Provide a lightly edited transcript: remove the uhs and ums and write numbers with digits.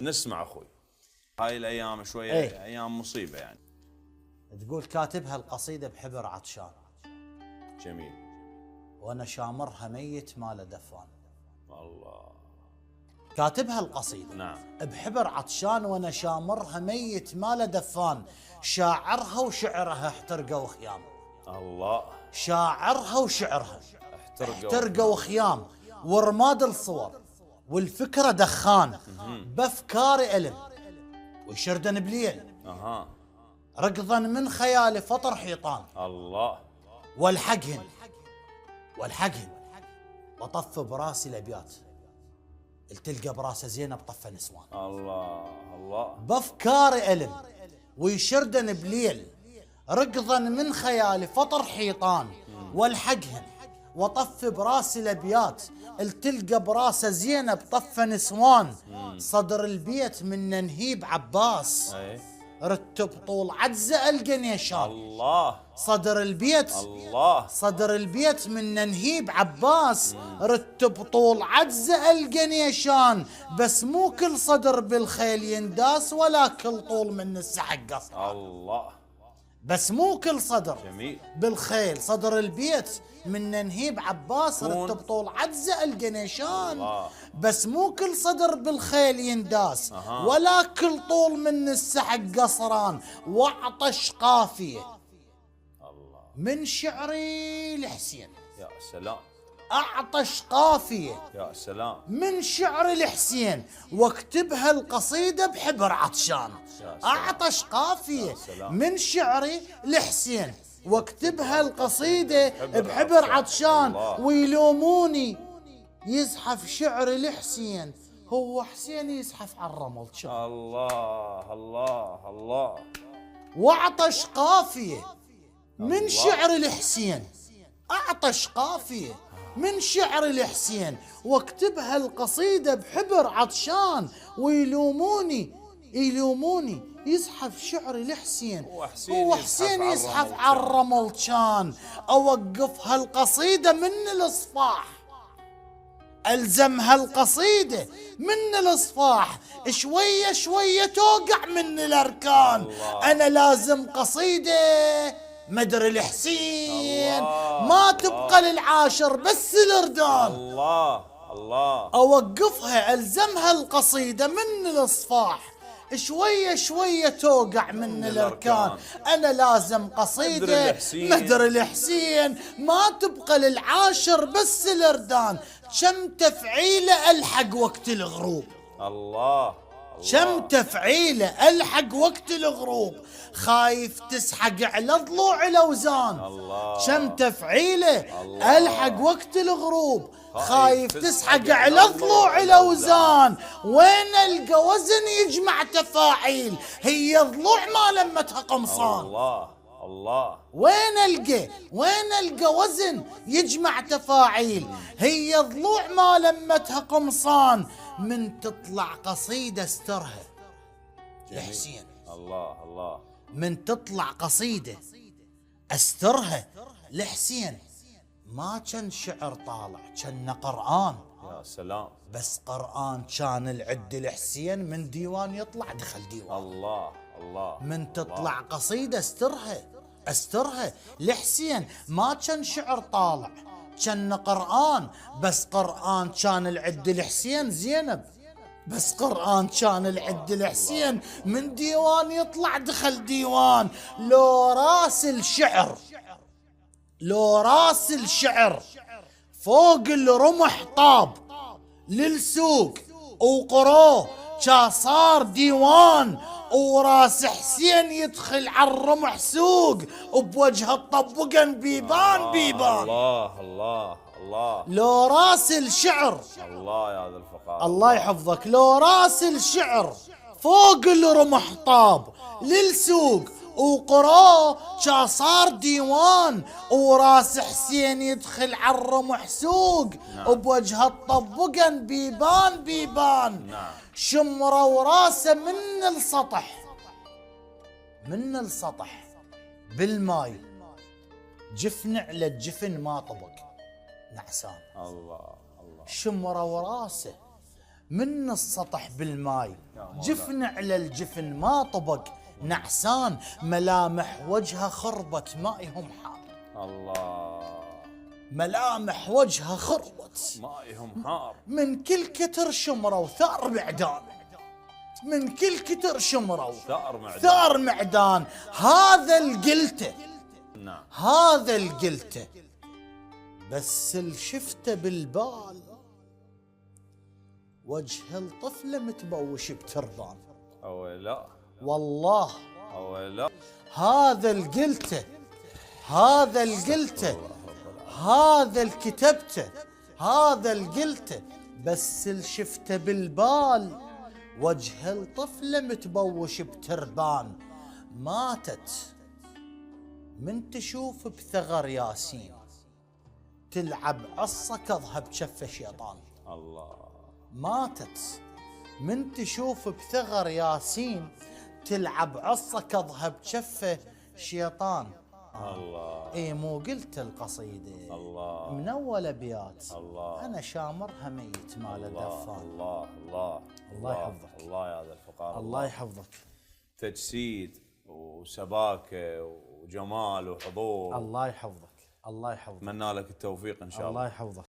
نسمع اخوي. هاي الايام شويه ايام مصيبه يعني. تقول كاتبها القصيدة بحبر عطشان، جميل. وانا شامرها ميت ما له دفان. الله. كاتبها القصيدة نعم. بحبر عطشان وانا شامرها ميت ما له دفان. شاعرها وشعرها احترقوا خيام. الله. شاعرها وشعرها احترقوا احترقوا خيام، ورماد الصور والفكرة دخان. بافكاري ألم ويشردن بليل، اها. ركضا من خيالي فطر حيطان. الله. والحقهن وطف براسي الابيات، التلقى براسه زينب طف نسوان. الله الله. بافكاري ألم ويشردن بليل، ركضا من خيالي فطر حيطان. والحقهن وطف براسي الابيات، التلقى براسه زينب طف نسوان. صدر البيت من نهيب عباس، اي. رتب طول عجزه القنيشان. الله. صدر البيت الله. صدر البيت من نهيب عباس، رتب طول عجزه القنيشان. بس مو كل صدر بالخيل ينداس، ولا كل طول من السحق قصر. الله. بس مو كل صدر جميل. بالخيل. صدر البيت من نهيب عباس، رتب طول عجزه القنيشان. الله. بس مو كل صدر بالخيل ينداس، ولا كل طول من السحق قصران. وعطش قافيه الله. من شعري لحسين، يا سلام. أعطش قافية يا سلام. من شعر الحسين، واكتبها القصيدة بحبر عطشان. أعطش قافية من شعري الحسين، واكتبها القصيدة بحبر عطشان. ويلوموني يزحف شعر الحسين، هو حسين يزحف على الرمل. الله الله الله. وعطش قافية من شعر الحسين، أعطش قافية من شعر الحسين، واكتبها القصيدة بحبر عطشان. ويلوموني يزحف شعر الحسين، هو حسين يزحف على الرمل. كان أوقفها القصيدة من الإصفاح، ألزمها القصيدة من الإصفاح. شوية شوية توقع من الأركان. أنا لازم قصيدة مدر الحسين، ما تبقى للعاشر بس الأردان. الله الله. أوقفها ألزمها القصيدة من الإصفاح، شوية شوية توقع من الأركان. أنا لازم قصيدة مدر الحسين، ما تبقى للعاشر بس الأردان. كم تفعيلة ألحق وقت الغروب. الله. كم تفعيله ألحق وقت الغروب، خايف تسحق على ضلوع الأوزان. كم تفعيله ألحق وقت الغروب، خايف تسحق على ضلوع الأوزان. وين ألقى وزن يجمع تفاعيل، هي ضلوع ما لمتها قمصان. الله الله. وين ألقى وزن يجمع تفاعيل، هي ضلوع ما لمتها قمصان. من تطلع قصيدة استرها لحسين. الله الله. من تطلع قصيدة استرها لحسين، ما كان شعر طالع، كان قرآن. يا سلام. بس قرآن كان العد الحسين، من ديوان يطلع دخل ديوان. الله الله. من تطلع قصيدة استرها لحسين، ما كان شعر طالع، كان قرآن. بس قرآن كان العد الحسين زينب، بس قرآن كان العد الحسين، من ديوان يطلع دخل ديوان. لو راس الشعر فوق الرمح طاب للسوق وقروه، صار ديوان. وراس حسين يدخل على الرمح سوق، وبوجه الطبقن بيبان. الله الله الله. لو راس الشعر، الله يا ذا الفقار، الله يحفظك، لو راس الشعر فوق الرمح طاب للسوق وقروه، صار ديوان. وراس حسين يدخل على الرمح سوق، وبوجه الطبقن بيبان. شمره وراسه من السطح بالماي، جفن على الجفن ما طبق نعسان. الله الله. شمره وراسه من السطح بالماي، جفن على الجفن ما طبق، نعسان ملامح وجهها خربت مائهم حار. الله. ملامح وجهها خربت مائهم حار. من كل كتر شمرة وثار معدان، من كل كتر شمرة وثار معدان. هذا القلته، نعم هذا القلته، بس اللي شفته بالبال وجه الطفلة متبوش بتربان. أولا والله أولا. هذا القلته، هذا القلته، هذا الكتبته، هذا القلته، بس اللي شفته بالبال وجه الطفلة متبوش بتربان. ماتت من تشوف بثغر ياسين، تلعب عصا كظها بجفه شيطان. الله. ماتت من تشوف بثغر ياسين، تلعب عصا كظها بجفه شيطان. الله. اي مو قلت القصيده الله. من اول ابيات. الله. انا شامرها ميت مال الدفان. الله الله الله يحفظك. الله يا هذا الفقار. الله يحفظك. تجسيد وسباكه وجمال وحضور. الله يحفظك. الله يحفظك. اتمنى لك التوفيق ان شاء الله. الله يحفظك.